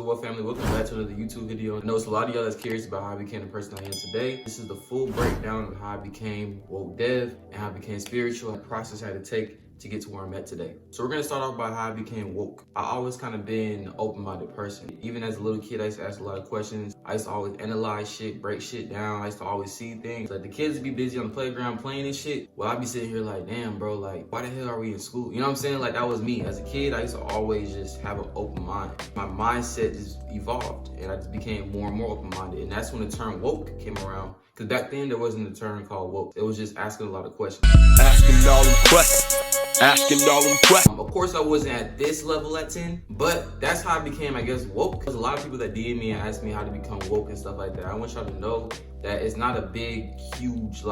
good, well family? Welcome back to another YouTube video. I know it's a lot of y'all that's curious about how I became the person I am today. This is the full breakdown of how I became WOKEDEV and how I became spiritual and the process I had to take to get to where I'm at today. So we're gonna start off by how I became woke. I always kind of been an open-minded person. Even as a little kid, I used to ask a lot of questions. I used to always analyze shit, break shit down. I used to always see things. Like the kids be busy on the playground playing and shit. Well, I'd be sitting here like, damn, bro, like, why the hell are we in school? You know what I'm saying? Like, that was me. As a kid, I used to always just have an open mind. My mindset just evolved and I just became more and more open-minded. And that's when the term woke came around. Because back then, there wasn't a term called woke. It was just asking a lot of questions. Asking all them questions. Of course, I wasn't at this level at 10, but that's how I became, I guess, woke. There's a lot of people that DM me and ask me how to become woke and stuff like that. I want y'all to know that it's not a big, huge,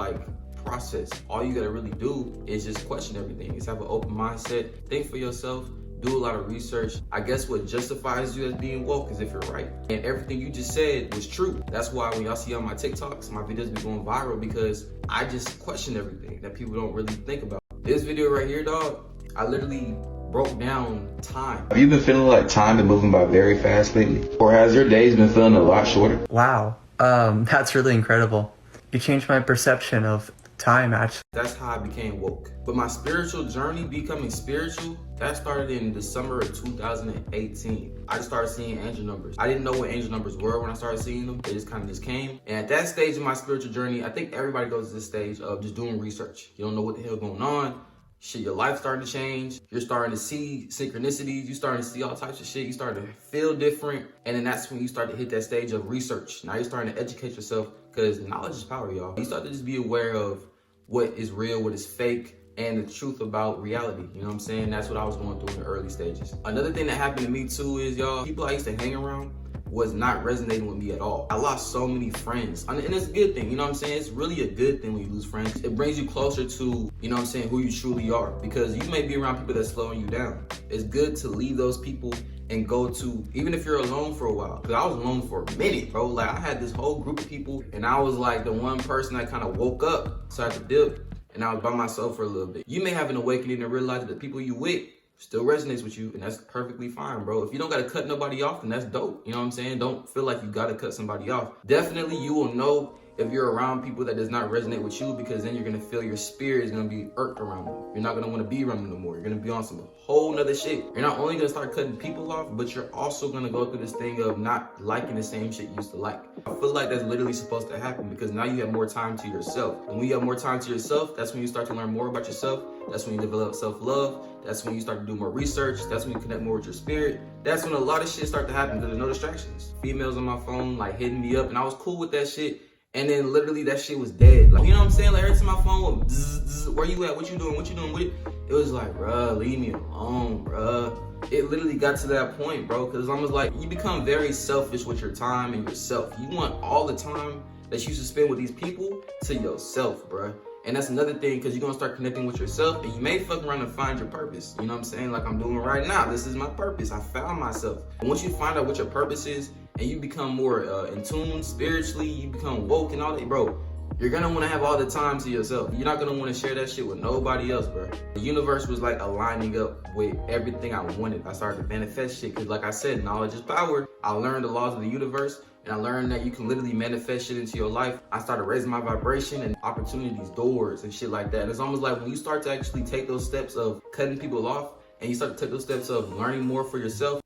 process. All you gotta really do is just question everything. Just have an open mindset, think for yourself, do a lot of research. I guess what justifies you as being woke is if you're right. And everything you just said was true. That's why when y'all see on my TikToks, my videos be going viral because I just question everything that people don't really think about. This video right here, dog, I literally broke down time. Have you been feeling like time been moving by very fast lately? Or has your days been feeling a lot shorter? Wow, that's really incredible. You changed my perception of time, actually. That's how I became woke. But my spiritual journey, becoming spiritual, that started in the summer of 2018. I just started seeing angel numbers. I didn't know what angel numbers were when I started seeing them. They just kind of just came. And at that stage of my spiritual journey, I think everybody goes to this stage of just doing research. You don't know what the hell going on. Shit, your life starting to change. You're starting to see synchronicities. You're starting to see all types of shit. You start to feel different. And then that's when you start to hit that stage of research. Now you're starting to educate yourself because knowledge is power, y'all. You start to just be aware of what is real, what is fake, and the truth about reality. You know what I'm saying? That's what I was going through in the early stages. Another thing that happened to me too is, y'all, people I used to hang around was not resonating with me at all. I lost so many friends. And it's a good thing, you know what I'm saying? It's really a good thing when you lose friends. It brings you closer to, you know what I'm saying, who you truly are. Because you may be around people that's slowing you down. It's good to leave those people and go to, even if you're alone for a while. Because I was alone for a minute, bro. Like, I had this whole group of people, and I was like the one person that kind of woke up, so I had to dip, and I was by myself for a little bit. You may have an awakening and realize that the people you with still resonates with you, and that's perfectly fine, bro. If you don't gotta cut nobody off, then that's dope. You know what I'm saying? Don't feel like you gotta cut somebody off. Definitely, you will know if you're around people that does not resonate with you, because then you're gonna feel your spirit is gonna be irked around them. You're not gonna wanna be around them no more. You're gonna be on some whole nother shit. You're not only gonna start cutting people off, but you're also gonna go through this thing of not liking the same shit you used to like. I feel like that's literally supposed to happen because now you have more time to yourself. And when you have more time to yourself, that's when you start to learn more about yourself. That's when you develop self-love. That's when you start to do more research. That's when you connect more with your spirit. That's when a lot of shit start to happen because there's no distractions. Females on my phone like hitting me up, and I was cool with that shit. And then literally that shit was dead. Like, you know what I'm saying? Like every time my phone would zzz, where you at? What you doing? What you doing with it? It was like, bruh, leave me alone, bruh. It literally got to that point, bro, because it's almost like you become very selfish with your time and yourself. You want all the time that you should spend with these people to yourself, bruh. And that's another thing, because you're gonna start connecting with yourself and you may fuck around and find your purpose. You know what I'm saying? Like I'm doing right now. This is my purpose. I found myself. And once you find out what your purpose is and you become more in tune spiritually, you become woke and all that, bro, you're gonna wanna have all the time to yourself. You're not gonna wanna share that shit with nobody else, bro. The universe was like aligning up with everything I wanted. I started to manifest shit, because like I said, knowledge is power. I learned the laws of the universe. And I learned that you can literally manifest shit into your life. I started raising my vibration and opportunities, doors and shit like that. And it's almost like when you start to actually take those steps of cutting people off and you start to take those steps of learning more for yourself.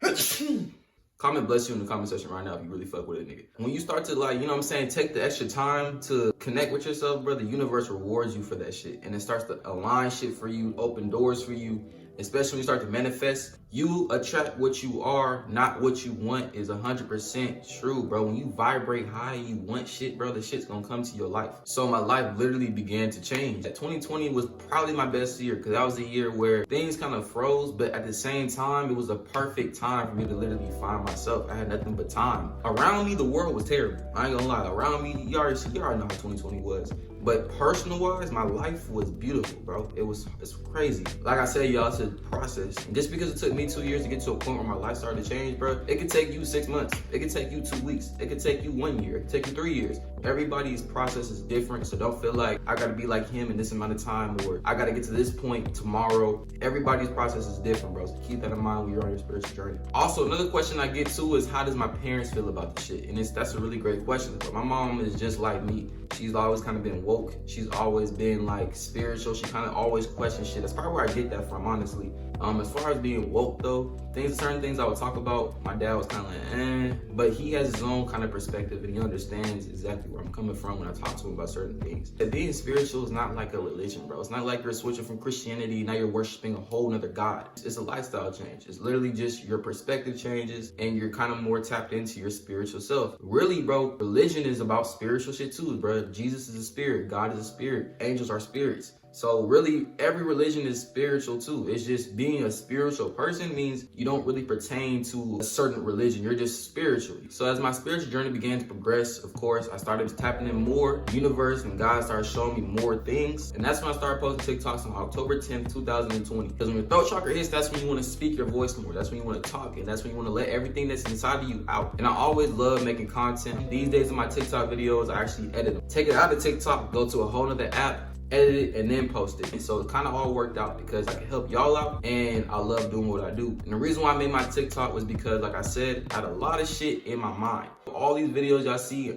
Comment bless you in the comment section right now if you really fuck with it, nigga. When you start to you know what I'm saying, take the extra time to connect with yourself, bro, the universe rewards you for that shit. And it starts to align shit for you, open doors for you. Especially when you start to manifest, you attract what you are, not what you want, is 100% true, bro. When you vibrate high, you want shit, bro, the shit's gonna come to your life. So my life literally began to change. 2020 was probably my best year, because that was a year where things kind of froze, but at the same time, it was a perfect time for me to literally find myself. I had nothing but time. Around me, the world was terrible. I ain't gonna lie. Around me, you already know how 2020 was. But personal wise, my life was beautiful, bro. It's crazy. Like I said, y'all, it's a process. And just because it took me 2 years to get to a point where my life started to change, bro. It could take you 6 months. It could take you 2 weeks. It could take you 1 year. It could take you 3 years. Everybody's process is different, so don't feel like I gotta be like him in this amount of time, or I gotta get to this point tomorrow. Everybody's process is different, bro. So keep that in mind when you're on your spiritual journey. Also, another question I get to is, how does my parents feel about the shit? And that's a really great question. But my mom is just like me. She's always kind of been woke. She's always been like spiritual. She kind of always questions shit. That's probably where I get that from, honestly. As far as being woke though, certain things I would talk about, my dad was kind of like, but he has his own kind of perspective and he understands exactly where I'm coming from when I talk to him about certain things. That being spiritual is not like a religion, bro. It's not like you're switching from Christianity, now you're worshiping a whole nother God. It's a lifestyle change. It's literally just your perspective changes and you're kind of more tapped into your spiritual self. Really, bro, religion is about spiritual shit too, bro. Jesus is a spirit, God is a spirit, angels are spirits. So really, every religion is spiritual too. It's just being a spiritual person means you don't really pertain to a certain religion. You're just spiritual. So as my spiritual journey began to progress, of course, I started tapping in more universe and God started showing me more things. And that's when I started posting TikToks on October 10th, 2020. Because when your throat chakra hits, that's when you want to speak your voice more. That's when you want to talk. And that's when you want to let everything that's inside of you out. And I always love making content. These days in my TikTok videos, I actually edit them. Take it out of TikTok, go to a whole other app, edit it, and then post it. And so it kind of all worked out because I can help y'all out and I love doing what I do. And the reason why I made my TikTok was because, like I said, I had a lot of shit in my mind. All these videos y'all see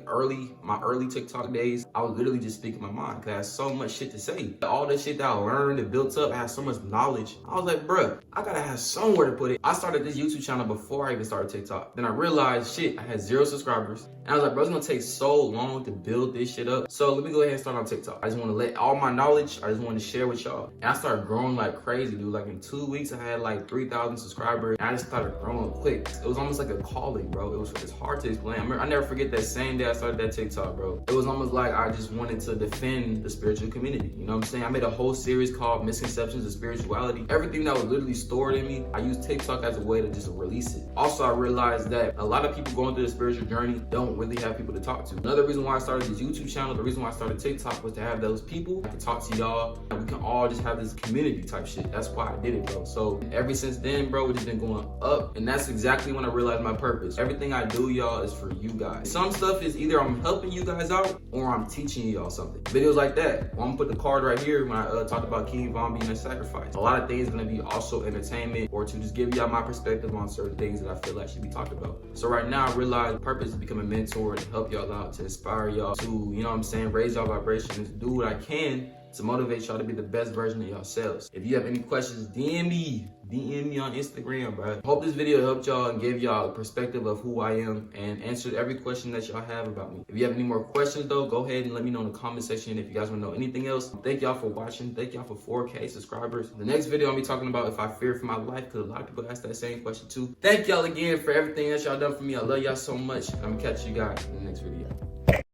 my early TikTok days, I was literally just speaking my mind because I had so much shit to say. All the shit that I learned and built up, I had so much knowledge. I was like, bruh, I gotta have somewhere to put it. I started this YouTube channel before I even started TikTok. Then I realized, shit, I had 0 subscribers. And I was like, bro, it's gonna take so long to build this shit up. So let me go ahead and start on TikTok. I just wanna let all my knowledge, I just wanna share with y'all. And I started growing like crazy, dude. Like in 2 weeks, I had like 3,000 subscribers. And I just started growing quick. It was almost like a calling, bro. It's hard to explain. I never forget that same day I started that TikTok, bro. It was almost like I just wanted to defend the spiritual community. You know what I'm saying? I made a whole series called Misconceptions of Spirituality. Everything that was literally stored in me, I used TikTok as a way to just release it. Also, I realized that a lot of people going through the spiritual journey don't really have people to talk to. Another reason why I started this YouTube channel, the reason why I started TikTok was to have those people. I could talk to y'all and we can all just have this community type shit. That's why I did it, bro. So ever since then, bro, it's just been going up. And that's exactly when I realized my purpose. Everything I do, y'all, is for you guys. Some stuff is either I'm helping you guys out or I'm teaching y'all something. Videos like that, well, I'm gonna put the card right here when I talked about King Von being a sacrifice. A lot of things gonna be also entertainment or to just give y'all my perspective on certain things that I feel like should be talked about. So right now I realize purpose is become a mentor to help y'all out, to inspire y'all, to, you know what I'm saying, raise y'all vibrations, do what I can to motivate y'all to be the best version of yourselves. If you have any questions, DM me on Instagram, bro. Hope this video helped y'all and gave y'all a perspective of who I am and answered every question that y'all have about me. If you have any more questions though, go ahead and let me know in the comment section. If you guys want to know anything else, thank y'all for watching. Thank y'all for 4K subscribers. The next video I'll be talking about if I fear for my life, because a lot of people ask that same question too. Thank y'all again for everything that y'all done for me. I love y'all so much. I'm gonna catch you guys in the next video.